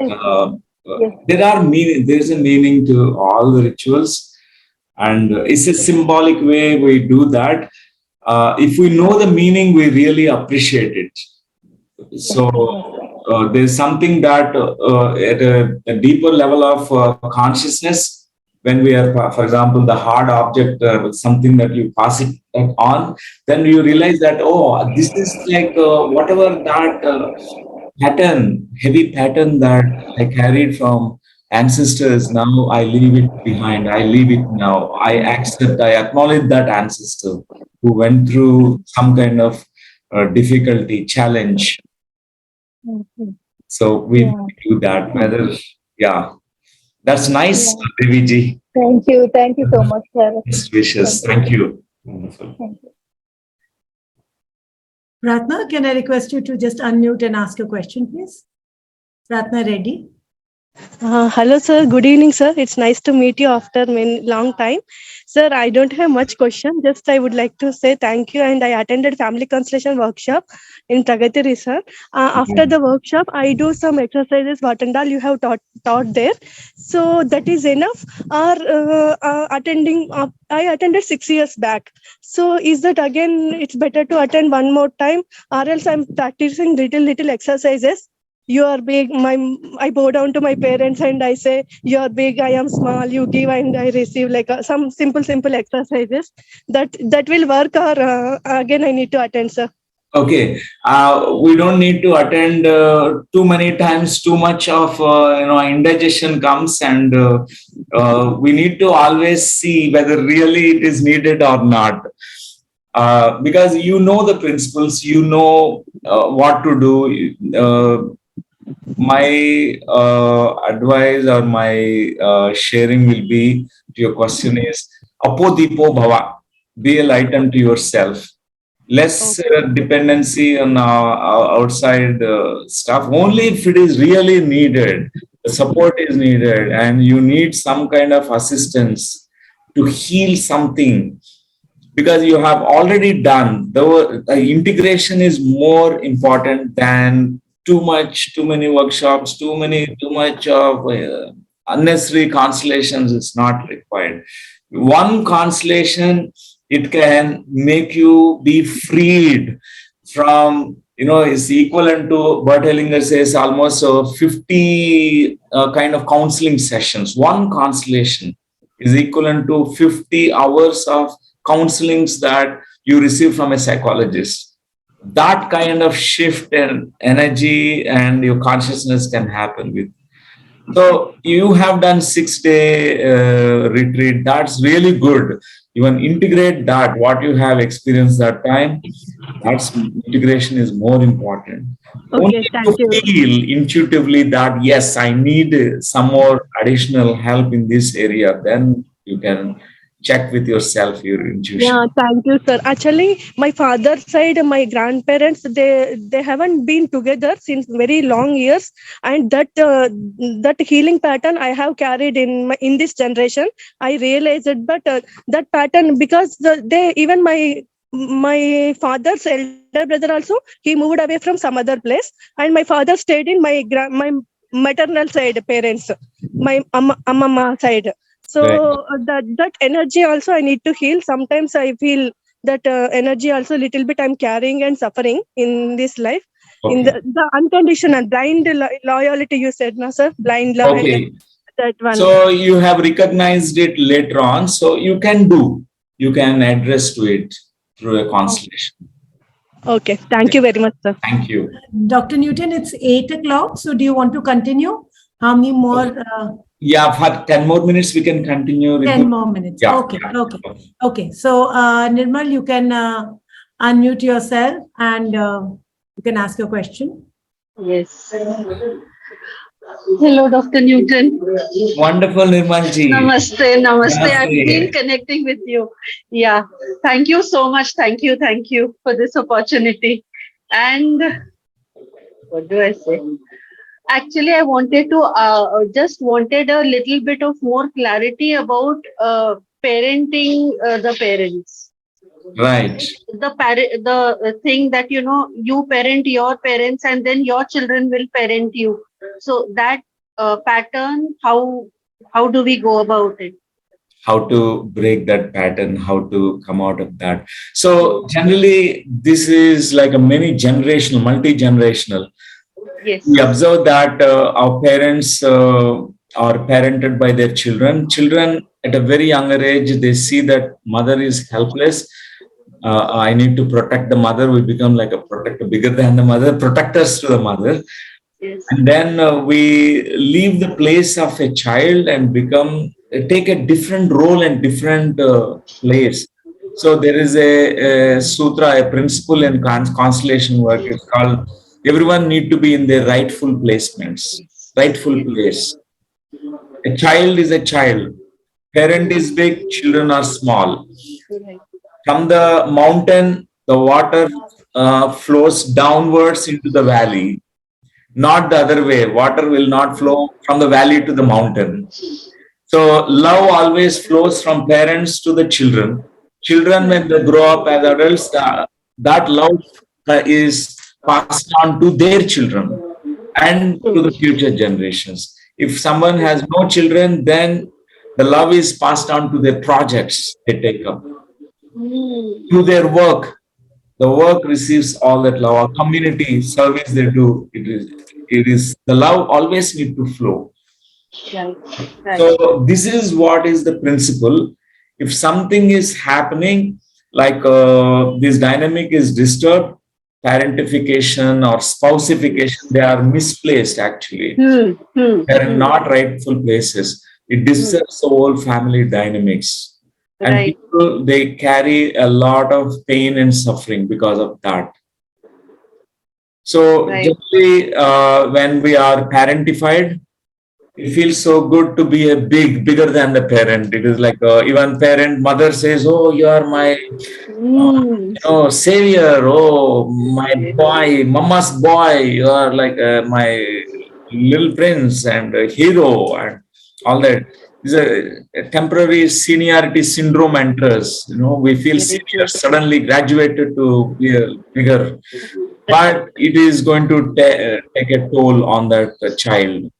Yes, yes, there is a meaning to all the rituals, and it's a symbolic way we do that. If we know the meaning, we really appreciate it. So there's something that at a deeper level of consciousness, when we are, for example, the hard object, something that you pass it on, then you realize that, oh, this is like whatever that pattern, heavy pattern that I carried from ancestors. Now I leave it behind. I leave it now. I accept, I acknowledge that ancestor who went through some kind of difficulty, challenge. yes. So we Yeah. do that. Whether, yeah, that's nice, Yeah. Devi ji. Thank you so much, sir. Best wishes. Thank you. Wonderful. Thank you. Pratna, can I request you to just unmute and ask a question, please? Pratna Reddy. Hello, sir. Good evening, sir. It's nice to meet you after many long time. Sir, I don't have much question. Just I would like to say thank you. And I attended family constellation workshop in Pragatiri, sir. After the workshop, I do some exercises, what and all you have taught there. So that is enough. Or I attended 6 years back. So is that again, it's better to attend one more time, or else I'm practicing little exercises. You are big, I bow down to my parents and I say, you are big, I am small, you give and I receive, like some simple exercises that will work, or again I need to attend, sir. Okay, we don't need to attend too many times. Too much of indigestion comes, and we need to always see whether really it is needed or not. Because you know the principles, you know what to do. My advice or my sharing will be to your question is apodipo bhava. Be a light unto yourself. Less dependency on outside stuff. Only if it is really needed, the support is needed, and you need some kind of assistance to heal something. because you have already done the integration is more important than too many workshops, too much of unnecessary constellations is not required. One constellation, it can make you be freed from, is equivalent to Bert Hellinger says almost 50 kind of counseling sessions. One constellation is equivalent to 50 hours of counselings that you receive from a psychologist. That kind of shift in energy and your consciousness can happen with. So you have done 6-day retreat. That's really good. Even integrate that what you have experienced that time. That's integration is more important. Okay, Only thank to you. feel intuitively that yes, I need some more additional help in this area. Then you can check with yourself your intuition. Yeah, thank you, sir. Actually, my father's side, my grandparents, they haven't been together since very long years, and that healing pattern I have carried in this generation. I realized it, but that pattern because they even my father's elder brother also he moved away from some other place, and my father stayed in my maternal side parents, my amma side. So Right. that energy also I need to heal. Sometimes I feel that energy also little bit I'm carrying and suffering in this life. In Okay. the unconditional blind loyalty you said, no sir, blind Okay. that one. So you have recognized it later on. So you can address to it through a constellation. Okay, thank you very much, sir. Thank you. Dr. Newton, it's 8 o'clock. So do you want to continue? How many more? Yeah, for 10 more minutes, we can continue. 10 more minutes. Yeah. Okay. Okay. So, Nirmal, you can unmute yourself and you can ask your question. Yes. Hello, Dr. Newton. Wonderful, Nirmalji. Namaste, namaste. I've Namaste. been connecting with you. Yeah. Thank you so much. Thank you for this opportunity. And what do I say? Actually, I wanted to just wanted a little bit of more clarity about parenting the parents. Right. The thing that you parent your parents and then your children will parent you. So that pattern, how do we go about it? How to break that pattern, how to come out of that. So generally, this is like a multi-generational. Yes. We observe that our parents are parented by their children. Children at a very younger age, they see that mother is helpless. I need to protect the mother. We become like a protector bigger than the mother, protectors to the mother. Yes. And then we leave the place of a child and take a different role and different place. So there is a sutra, a principle in constellation work. It's called everyone need to be in their rightful placements, rightful place. A child is a child. Parent is big, children are small. From the mountain, the water flows downwards into the valley, not the other way. Water will not flow from the valley to the mountain. So love always flows from parents to the children. Children, when they grow up as adults, that love is passed on to their children and to the future generations. If someone has no children, then the love is passed on to their projects they take up, to their work. The work receives all that love. Our community service they do, it is the love always need to flow. Right. Right. So this is what is the principle. If something is happening, like this dynamic is disturbed, parentification or spousification, they are misplaced actually. They are not rightful places. It disturbs the whole family dynamics. And Right. people, they carry a lot of pain and suffering because of that. So Right. generally, when we are parentified, it feels so good to be bigger than the parent. It is like even parent, mother says, "Oh, you are my savior. Oh, my boy, mama's boy. You are like my little prince and hero and all that." a temporary seniority syndrome enters. We feel Very senior, true. suddenly graduated to be a bigger, but it is going to take a toll on that child.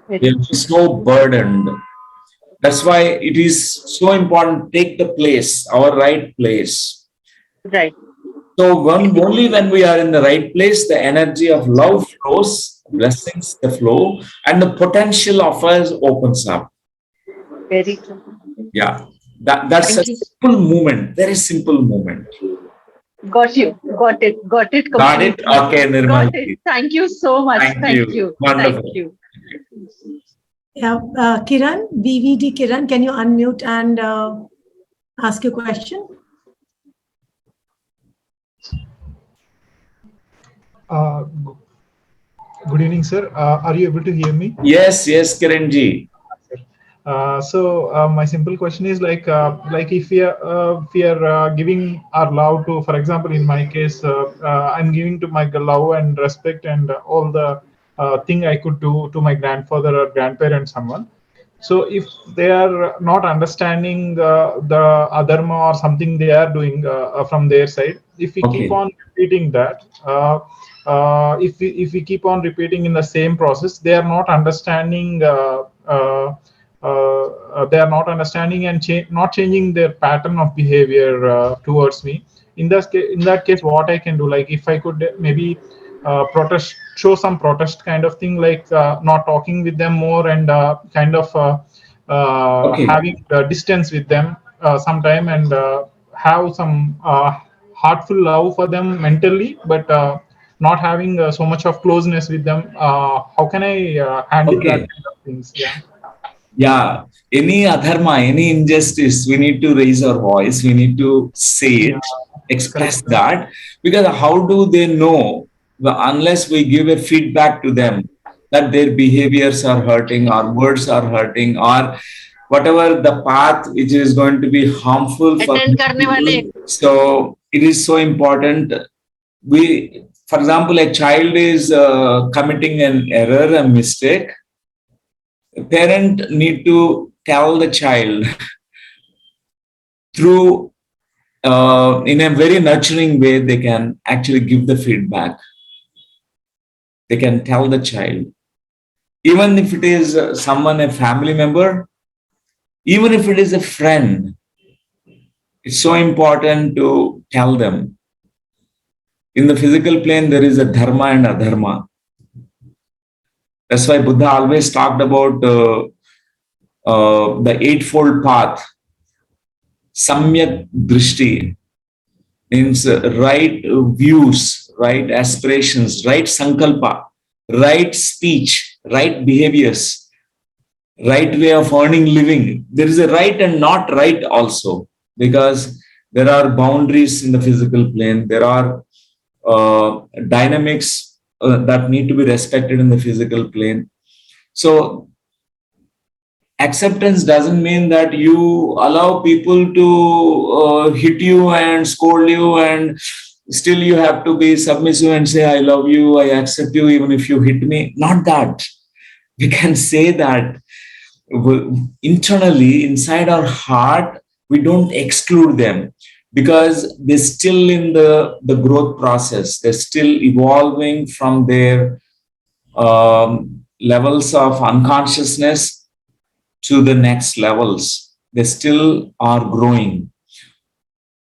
Very They'll be true. so burdened. That's why it is so important to take the place, our right place. Right. So only when we are in the right place, the energy of love flows, blessings the flow, and the potential of us opens up. Very true. Yeah, that's a Thank you. simple movement, very simple movement. Got you. Got it. Got it Got it? completely. Okay, Got it. Nirmal. Thank you so much. Thank Thank you. you. Wonderful. Thank you. Yeah, Kiran, VVD Kiran, can you unmute and ask your question? Good evening, sir. Are you able to hear me? Yes, Kiranji. My simple question is like if we are giving our love to, for example, in my case, I'm giving to my love and respect and all the thing I could do to my grandfather or grandparent, someone. So if they are not understanding the adharma or something they are doing from their side, if we keep on repeating that, if we keep on repeating in the same process, they are not understanding. They are not understanding and not changing their pattern of behavior towards me. In that case, what I can do, like if I could maybe show some protest kind of thing, like not talking with them more and kind of having distance with them sometime, and have some heartful love for them mentally, but not having so much of closeness with them. How can I handle that kind of things? Yeah, any adharma, any injustice, we need to raise our voice, we need to say it, express that, because how do they know unless we give a feedback to them that their behaviors are hurting, our words are hurting, or whatever the path which is going to be harmful for people. So it is so important. For example, a child is committing an error, a mistake. A parent need to tell the child through in a very nurturing way. They can actually give the feedback. They can tell the child, even if it is someone, a family member, even if it is a friend. It's so important to tell them. In the physical plane, there is a dharma and adharma. That's why Buddha always talked about the eightfold path. Samyak drishti means right views, right aspirations, right sankalpa, right speech, right behaviors, right way of earning living. There is a right and not right also, because there are boundaries in the physical plane. There are dynamics that need to be respected in the physical plane. So acceptance doesn't mean that you allow people to hit you and scold you, and still you have to be submissive and say, I love you, I accept you, even if you hit me. Not that. We can say that internally, inside our heart, we don't exclude them, because they're still in the growth process. They're still evolving from their levels of unconsciousness to the next levels. They still are growing.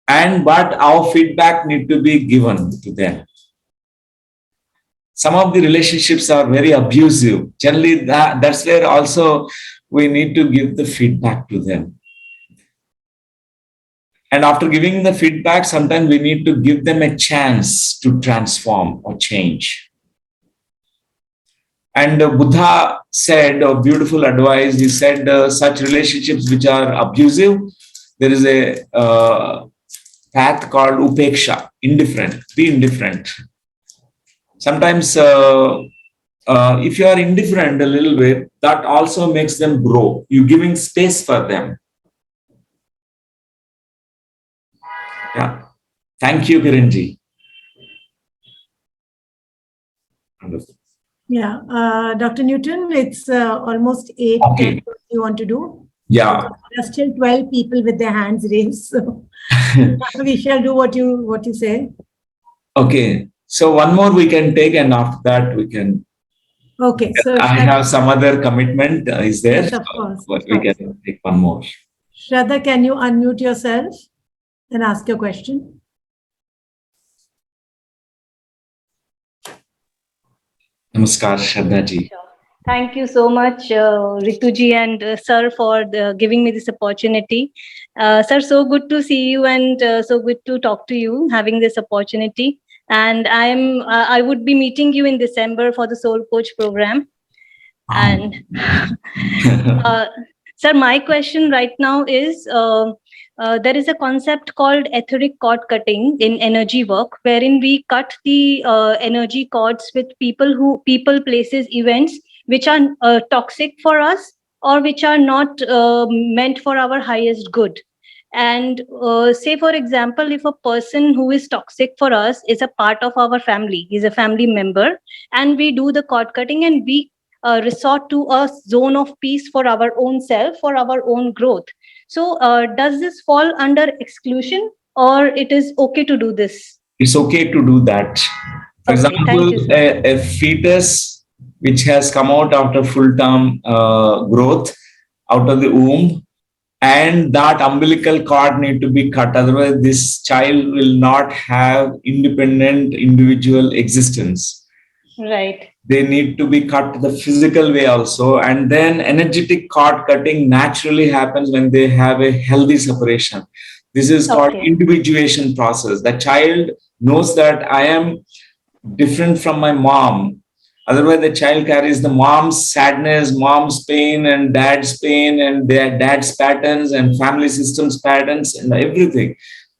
But our feedback need to be given to them. Some of the relationships are very abusive. Generally, that's where also we need to give the feedback to them. And after giving the feedback, sometimes we need to give them a chance to transform or change. And Buddha said a beautiful advice. He said, such relationships which are abusive, there is a path called upeksha, indifferent, be indifferent. Sometimes if you are indifferent a little bit, that also makes them grow. You're giving space for them. Yeah. Thank you, Kiranji. Yeah. Dr. Newton, it's almost 8. Okay. What do you want to do? Yeah. There are still 12 people with their hands raised. So we shall do what you say. Okay. So one more we can take, and after that we can. Okay. So I have some other commitment. Is there? Yes, of course. But Of we course. can take one more. Shraddha, can you unmute yourself and ask your question? Namaskar, Shraddha ji. Thank you so much, Rituji and sir, for giving me this opportunity. Sir, so good to see you and so good to talk to you, having this opportunity. And I would be meeting you in December for the Soul Coach program. And sir, my question right now is, there is a concept called etheric cord cutting in energy work, wherein we cut the energy cords with people, places, events which are toxic for us or which are not meant for our highest good. And say, for example, if a person who is toxic for us is a part of our family, is a family member, and we do the cord cutting and we resort to a zone of peace for our own self, for our own growth. So does this fall under exclusion, or it is okay to do this? It's okay to do that. For Okay, thank you, example, sir. a fetus which has come out after full-term growth out of the womb, and that umbilical cord need to be cut. Otherwise, this child will not have independent individual existence. Right. They need to be cut the physical way also. And then energetic cord cutting naturally happens when they have a healthy separation. This is called individuation process. The child knows that I am different from my mom. Otherwise, the child carries the mom's sadness, mom's pain, and dad's pain, and their dad's patterns and family systems patterns and everything.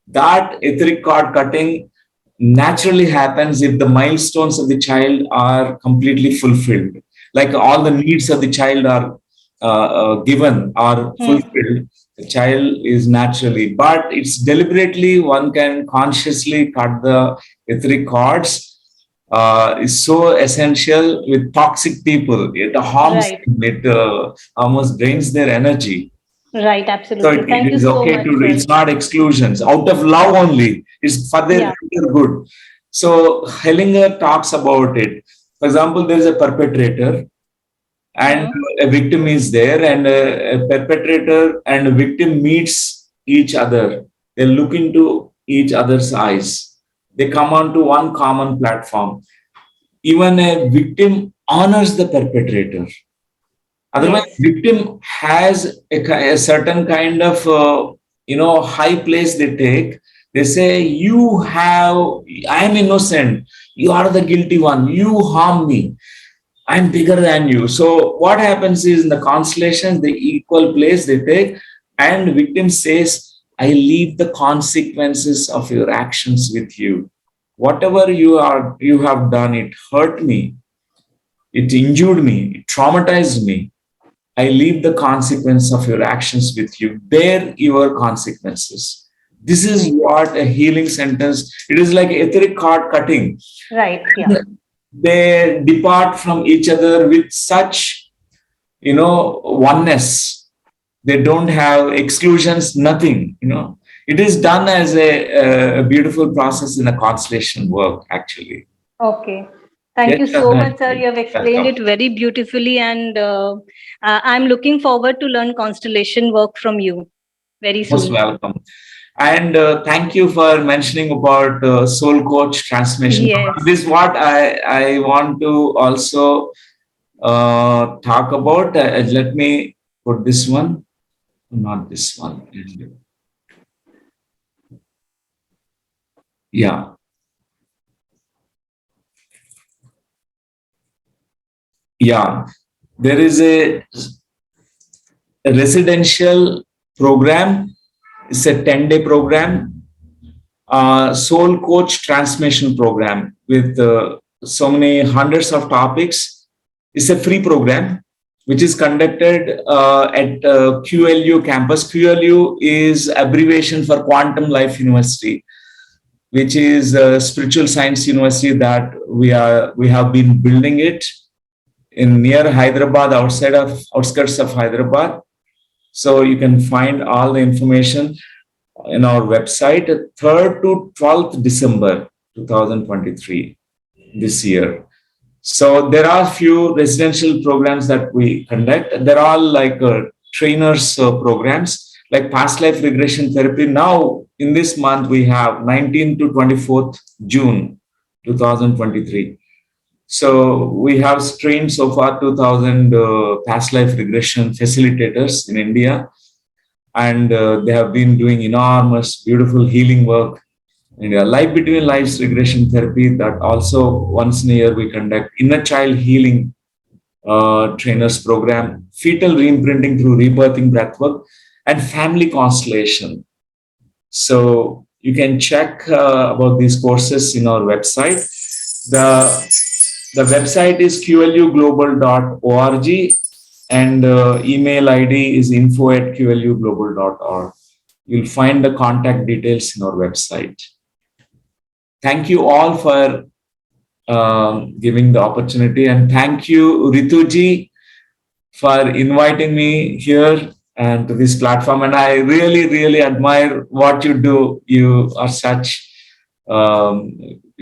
That etheric cord cutting naturally happens if the milestones of the child are completely fulfilled. Like all the needs of the child are given, are fulfilled. The child is naturally, but it's deliberately one can consciously cut the etheric cords. Is so essential with toxic people. It harms them, it almost drains their energy. Right, absolutely. So Thank it you is so okay much, to do. sir. It's not exclusions. Out of love only. It's for their greater good. So Hellinger talks about it. For example, there is a perpetrator and a victim is there, and a perpetrator and a victim meets each other. They look into each other's eyes. They come onto one common platform. Even a victim honors the perpetrator. Otherwise, victim has a certain kind of high place they take. They say, I am innocent. You are the guilty one. You harm me. I'm bigger than you. So what happens is in the constellation, the equal place they take, and victim says, I leave the consequences of your actions with you. Whatever you have done, it hurt me. It injured me. It traumatized me. I leave the consequence of your actions with you. Bear your consequences. This is what a healing sentence. It is like etheric cord cutting. Right. Yeah. They depart from each other with such, oneness. They don't have exclusions, nothing, It is done as a beautiful process in a constellation work, actually. Okay. Thank you so much, sir. You have explained it very beautifully, and I'm looking forward to learn constellation work from you very soon. Most welcome. And thank you for mentioning about Soul Coach transmission. Yes. This is what I want to also talk about. Let me put this one, not this one. Yeah. Yeah. There is a residential program. It's a 10-day program. Soul Coach transmission program with so many hundreds of topics. It's a free program which is conducted at QLU Campus. QLU is abbreviation for Quantum Life University, which is a spiritual science university that we have been building it in near Hyderabad, outskirts of Hyderabad. So you can find all the information in our website, 3rd to 12th December 2023, this year. So there are few residential programs that we conduct. They're all like trainers programs, like past life regression therapy. Now, in this month, we have 19th to 24th June 2023. So we have trained so far 2,000 past life regression facilitators in India, and they have been doing enormous, beautiful healing work. And life between lives regression therapy, that also once in a year we conduct. Inner child healing trainers program, fetal reimprinting through rebirthing breathwork, and family constellation. So you can check about these courses in our website. The website is qluglobal.org, and email ID is info@qluglobal.org. You'll find the contact details in our website. Thank you all for giving the opportunity, and thank you, Rituji, for inviting me here and to this platform. And I really, really admire what you do. You are such,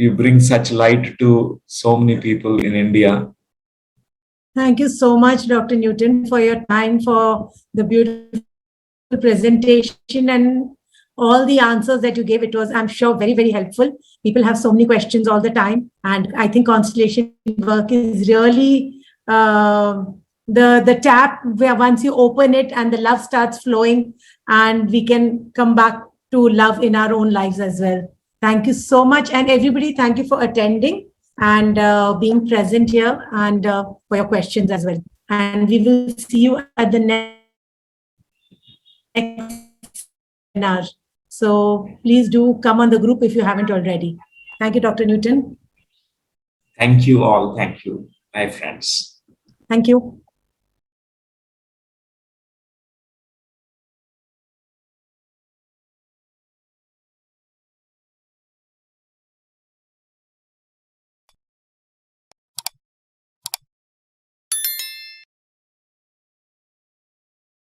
you bring such light to so many people in India. Thank you so much, Dr. Newton, for your time, for the beautiful presentation and all the answers that you gave. It was, I'm sure, very, very helpful. People have so many questions all the time. And I think constellation work is really the tap where once you open it and the love starts flowing, and we can come back to love in our own lives as well. Thank you so much. And everybody, thank you for attending and being present here, and for your questions as well. And we will see you at the next webinar. So please do come on the group if you haven't already. Thank you, Dr. Newton. Thank you all. Thank you, my friends. Thank you.